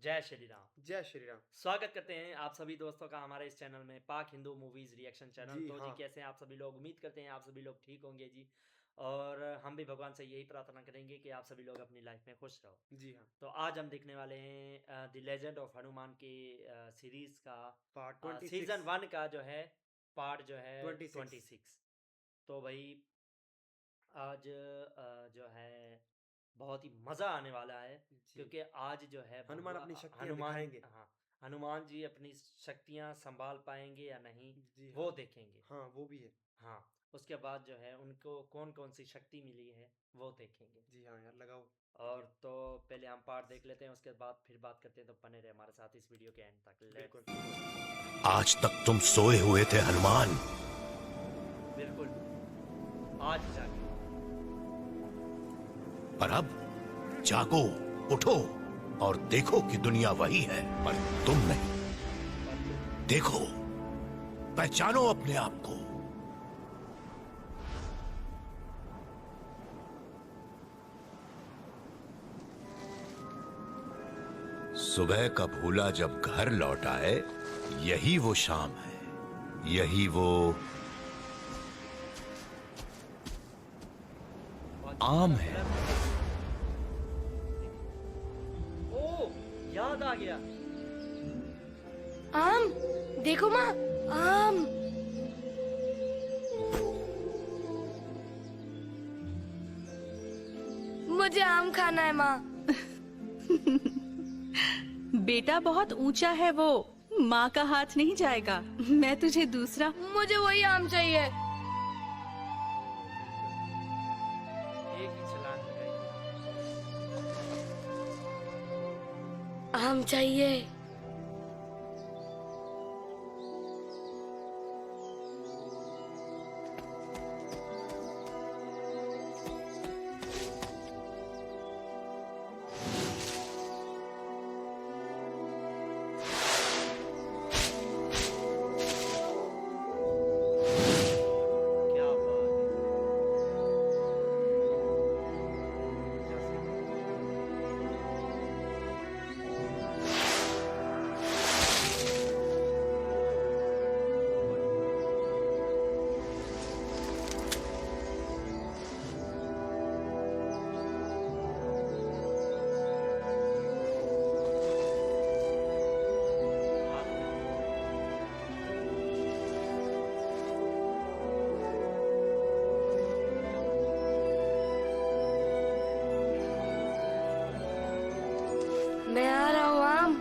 जय श्री राम। जय श्री राम। स्वागत करते हैं आप सभी दोस्तों का हमारे इस चैनल में, पाक हिंदू मूवीज रिएक्शन चैनल। जी तो जी हाँ। कैसे हैं आप सभी लोग? उम्मीद करते हैं आप सभी लोग ठीक होंगे जी। और हम भी भगवान से यही प्रार्थना करेंगे कि आप सभी लोग अपनी लाइफ में खुश रहो। जी हाँ। तो आज हम देखने वाले हैं द लेजेंड ऑफ हनुमान के सीरीज का पार्ट 26। सीजन 1 का जो है पार्ट जो है 26। 26। तो भाई आज जो है बहुत ही मज़ा आने वाला है, जी। क्योंकि आज जो है हनुमान अपनी शक्तियाँ हनुमान, दिखाएंगे। हाँ, हनुमान जी अपनी शक्तियाँ संभाल पाएंगे या नहीं, जी हाँ। वो देखेंगे। हाँ वो भी है। हाँ, उसके बाद जो है उनको कौन कौन सी शक्ति मिली है वो देखेंगे। जी हाँ यार लगाओ और वीडियो। तो पहले हम पार्ट देख लेते हैं, उसके बाद फिर बात करते हैं। तो बने रहे हमारे साथ इस वीडियो के एंड तक। बिल्कुल। लेट्स आज तक तुम सोए हुए थे हनुमान, बिल्कुल आज जाके पर अब जागो, उठो और देखो कि दुनिया वही है पर तुम नहीं। देखो, पहचानो अपने आप को। सुबह का भूला जब घर लौट आए, यही वो शाम है, यही वो आम है। ओ याद आ गया। आम, देखो माँ, आम। मुझे आम खाना है माँ। बेटा बहुत ऊंचा है वो, माँ का हाथ नहीं जाएगा। मैं तुझे दूसरा। मुझे वही आम चाहिए। एक ही छलांग लगाई। आम चाहिए। क्या बात मैं आ रहा हूँ आम।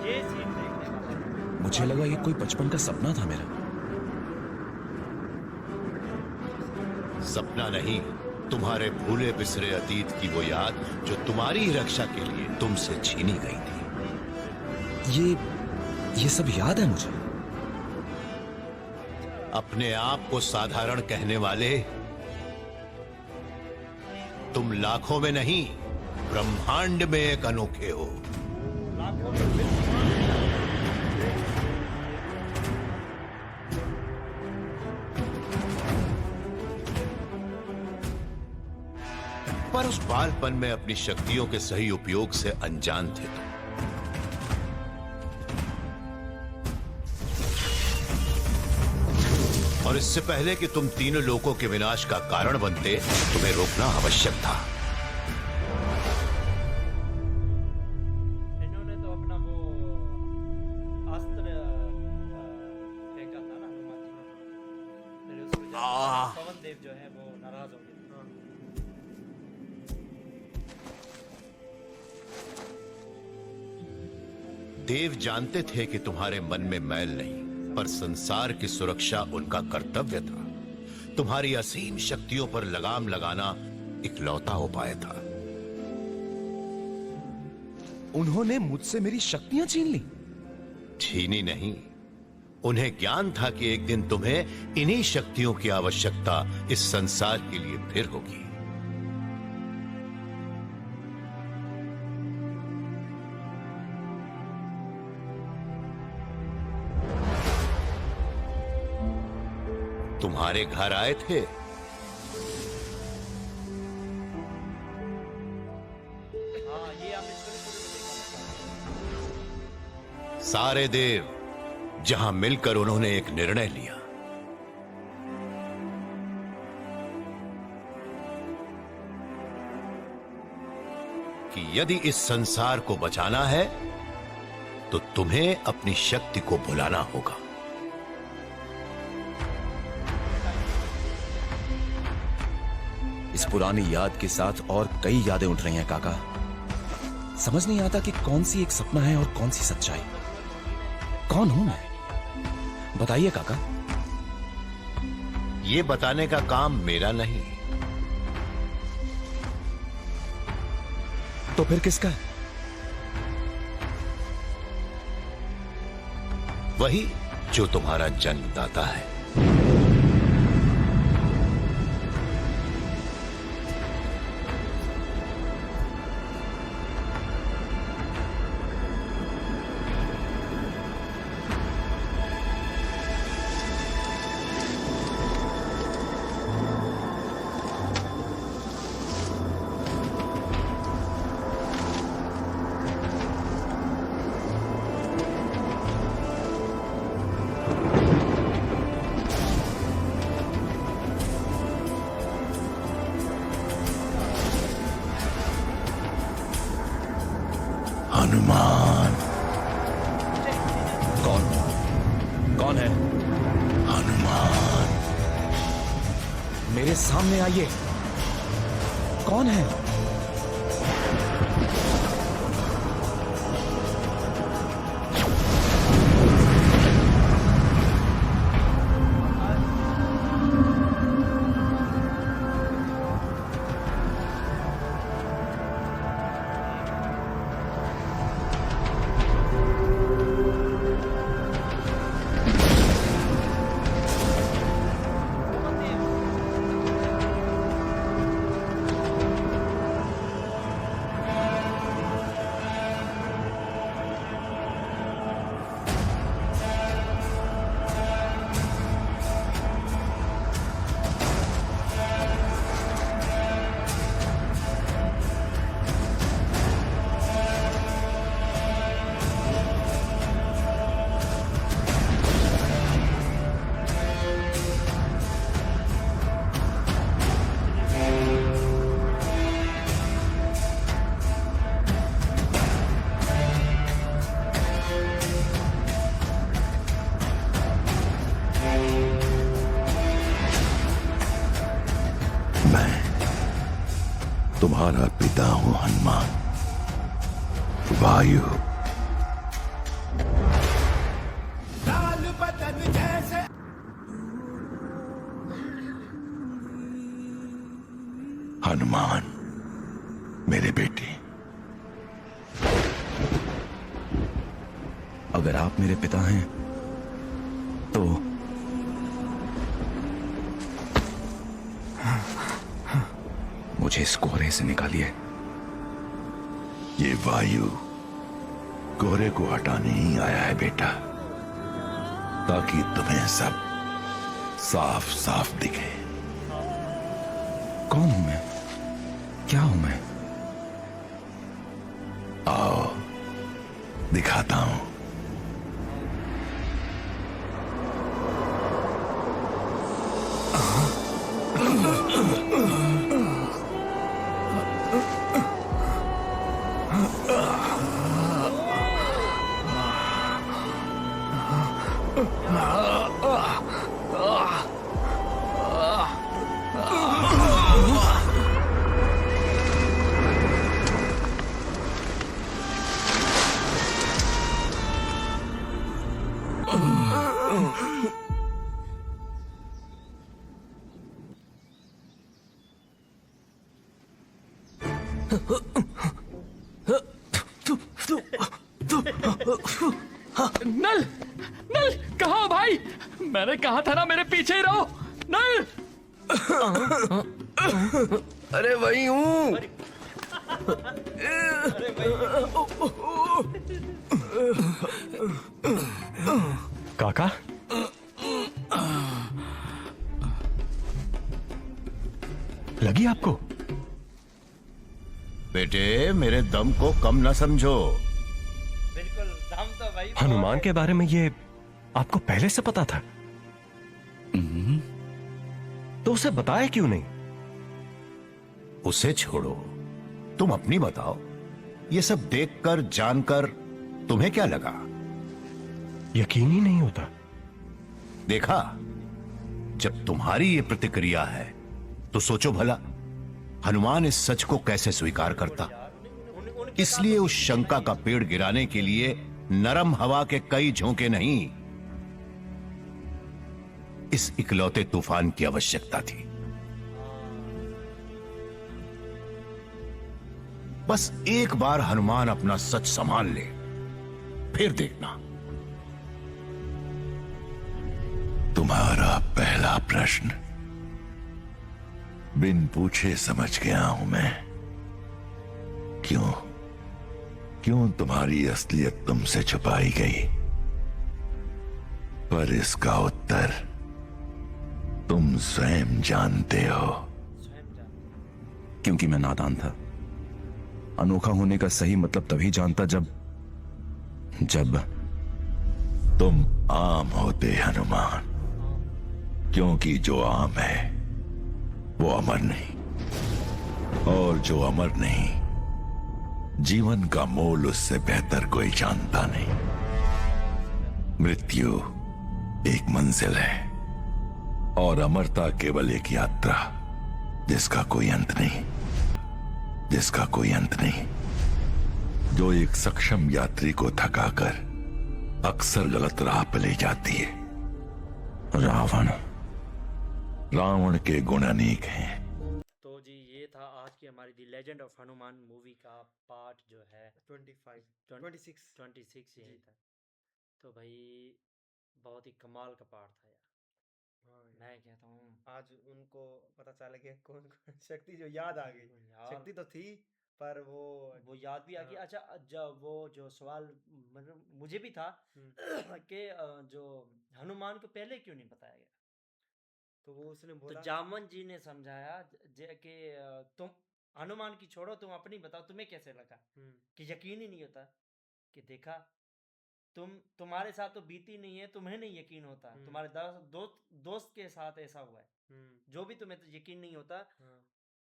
ये सीन देखने का मुझे लगा ये कोई बचपन का सपना था मेरा। सपना नहीं, तुम्हारे भूले बिसरे अतीत की वो याद जो तुम्हारी ही रक्षा के लिए तुमसे छीनी गई थी। ये सब याद है मुझे। अपने आप को साधारण कहने वाले तुम लाखों में नहीं, ब्रह्मांड में एक अनोखे हो। लाखों में पर उस बालपन में अपनी शक्तियों के सही उपयोग से अनजान थे तुम। और इससे पहले कि तुम तीनों लोगों के विनाश का कारण बनते, तुम्हें रोकना आवश्यक था। इन्होंने तो अपना वो अस्त्र फेंका था ना हनुमान जी ने। फिर उसको जब पवन देव जो है वो नाराज हो गए। देव जानते थे कि तुम्हारे मन में मैल नहीं, पर संसार की सुरक्षा उनका कर्तव्य था। तुम्हारी असीम शक्तियों पर लगाम लगाना इकलौता उपाय था। उन्होंने मुझसे मेरी शक्तियां छीन ली। छीनी नहीं, उन्हें ज्ञान था कि एक दिन तुम्हें इन्हीं शक्तियों की आवश्यकता इस संसार के लिए फिर होगी। तुम्हारे घर आए थे सारे देव जहां मिलकर उन्होंने एक निर्णय लिया कि यदि इस संसार को बचाना है तो तुम्हें अपनी शक्ति को भुलाना होगा। इस पुरानी याद के साथ और कई यादें उठ रही हैं काका। समझ नहीं आता कि कौन सी एक सपना है और कौन सी सच्चाई। कौन हूं मैं, बताइए काका। ये बताने का काम मेरा नहीं, तो फिर किसका है? वही जो तुम्हारा जन्मदाता है। हनुमान। कौन कौन है? हनुमान। मेरे सामने आइए। कौन है? तुम्हारा पिता हूं हनुमान, वायु। हनुमान मेरे बेटे, अगर आप मेरे पिता हैं तो मुझे इस कोहरे से निकालिए। ये वायु कोहरे को हटाने ही आया है बेटा, ताकि तुम्हें सब साफ साफ दिखे। कौन हूं मैं? क्या हूं मैं? आओ दिखाता हूं। नल, नल कहाँ हो भाई? मैंने कहा था ना मेरे पीछे ही रहो। नल। अरे वही हूं। काका, लगी आपको? बेटे मेरे दम को कम न समझो। बिल्कुल, दम तो भाई हनुमान के बारे में ये आपको पहले से पता था? तो उसे बताया क्यों नहीं? उसे छोड़ो, तुम अपनी बताओ। ये सब देखकर जानकर तुम्हें क्या लगा? यकीन ही नहीं होता। देखा, जब तुम्हारी ये प्रतिक्रिया है तो सोचो भला हनुमान इस सच को कैसे स्वीकार करता। इसलिए उस शंका का पेड़ गिराने के लिए नरम हवा के कई झोंके नहीं, इस इकलौते तूफान की आवश्यकता थी। बस एक बार हनुमान अपना सच संभाल ले, फिर देखना। तुम्हारा पहला प्रश्न बिन पूछे समझ गया हूं मैं। क्यों तुम्हारी असलियत तुमसे छुपाई गई? पर इसका उत्तर तुम स्वयं जानते हो। क्योंकि मैं नादान था। अनोखा होने का सही मतलब तभी जानता जब तुम आम होते हनुमान, क्योंकि जो आम है वो अमर नहीं, और जो अमर नहीं, जीवन का मोल उससे बेहतर कोई जानता नहीं। मृत्यु एक मंजिल है और अमरता केवल एक यात्रा जिसका कोई अंत नहीं, जो एक सक्षम यात्री को थकाकर अक्सर गलत राह पर ले जाती है। रावण के गुण अनेक हैं। तो जी ये था आज की हमारी the legend of Hanuman movie का पार्ट जो है 26 यही था। तो भाई बहुत ही कमाल का पार्ट था यार। हाँ, मैं कहता हूँ आज उनको पता चला कि कौन शक्ति जो याद आ गई। यार शक्ति तो थी पर वो याद भी आ गई। अच्छा, जब वो जो सवाल मतलब मुझे भी था कि जो हनुमान को पहले क्यों नहीं बताया गया, तो वो उसने तो बोला। जामवन जी ने समझाया कि तुम हनुमान की छोड़ो, तुम अपनी बताओ, तुम्हें कैसे लगा? कि यकीन ही नहीं होता कि देखा तुम्हारे साथ तो बीती नहीं है, तुम्हें नहीं यकीन होता, तुम्हारे दोस्त के साथ ऐसा हुआ है, जो भी तुम्हें तो यकीन नहीं होता।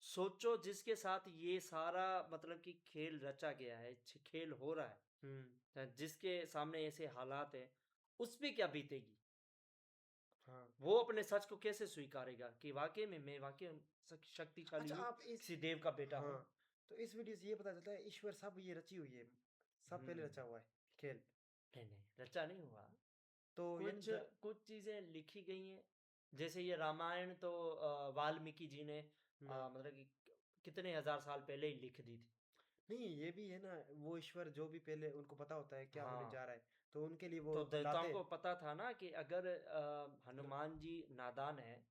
सोचो जिसके साथ ये सारा मतलब कि खेल रचा गया है, खेल हो रहा है, जिसके सामने ऐसे हालात है, उस पे क्या बीतेगी? वो अपने सच को कैसे स्वीकारेगा कि वाकई में मैं वाकई शक्तिशाली हूँ, किसी देव का बेटा हूँ। तो इस वीडियो से ये पता चलता है ईश्वर सब ये रची हुई है, सब पहले रचा हुआ है खेल। नहीं, रचा नहीं हुआ। तो कुछ चीजें लिखी गई हैं, जैसे ये रामायण तो वाल्मीकि जी ने मतलब कि कितने हजार साल पहले ही लिख दी थी। नहीं, ये भी है ना, वो ईश्वर जो भी पहले उनको पता होता है क्या होने जा रहा है, तो उनके लिए वो तो देवताओं को पता था ना कि अगर हनुमान जी नादान है,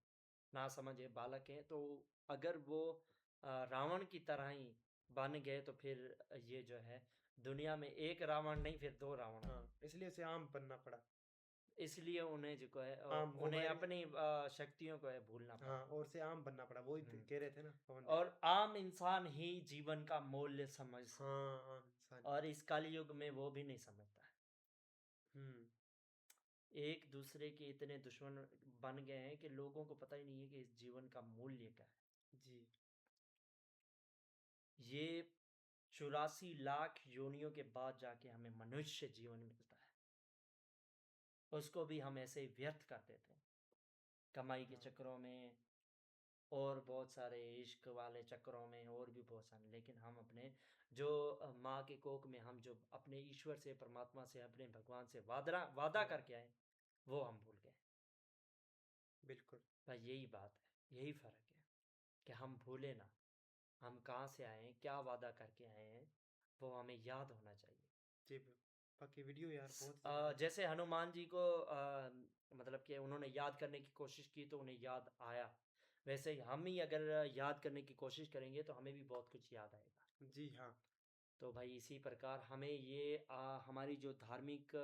ना समझे बालक है, तो अगर वो रावण की तरह ही बन गए तो फिर ये जो है दुनिया में एक रावण नहीं फिर दो रावण। इसलिए उसे आम बनना पड़ा। इसलिए उन्हें जो है उन्हें अपनी शक्तियों को है भूलना पड़ा। और से आम बनना पड़ा, वही कह रहे थे ना पवन। और आम इंसान ही जीवन का मूल्य समझ। आम इंसान। और इस कलयुग युग में वो भी नहीं समझता है। एक दूसरे के इतने दुश्मन बन गए हैं कि लोगों को पता ही नहीं है कि इस जीवन का मूल्य क्या है। जी, ये 84 लाख योनियों के बाद जाके हमें मनुष्य जीवन मिलता है, उसको भी हम ऐसे ही व्यर्थ कर देते हैं कमाई के चक्करों में और बहुत सारे इश्क वाले चक्करों में और भी बहुत सारे। लेकिन हम अपने जो माँ के कोख में हम जो अपने ईश्वर से, परमात्मा से, अपने भगवान से वादा करके आए, वो हम भूल गए। बिल्कुल भाई यही बात है, यही फर्क है कि हम भूले ना, हम कहाँ से आए हैं, क्या वादा करके आए हैं, वो हमें याद होना चाहिए। जी, बाकी वीडियो यार बहुत जैसे हनुमान जी को मतलब कि उन्होंने याद करने की कोशिश की तो उन्हें याद आया, वैसे ही हम ही अगर याद करने की कोशिश करेंगे तो हमें भी बहुत कुछ याद आएगा। जी हाँ। तो भाई इसी प्रकार हमें ये हमारी जो धार्मिक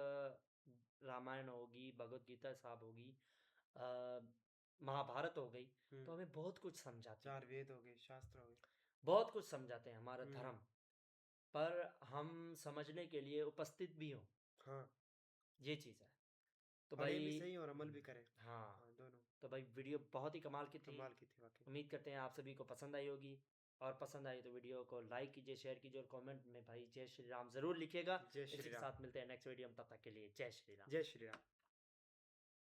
रामायण होगी, भगवत गीता साहब होगी, महाभारत हो गई, तो हमें बहुत कुछ समझाते हैं। 4 वेद हो गए, शास्त्र हो गए, बहुत कुछ समझाते हैं हमारा धर्म, पर हम समझने के लिए उपस्थित भी हों। ये चीज़ है। तो पढ़े भी भाई सही और अमल भी करें। हाँ, हाँ, दोनों तो भाई वीडियो बहुत ही कमाल की थी। कमाल की थी वाकई। उम्मीद करते हैं आप सभी को पसंद आई होगी, और पसंद आई तो वीडियो को लाइक कीजिए, शेयर कीजिए, और कमेंट में भाई जय श्री राम ज़रूर लिखिएगा। जय इसी श्री के राम। साथ मिलते हैं नेक्स्ट वीडियो में, तब तक के लिए जय श्री राम। जय श्री राम।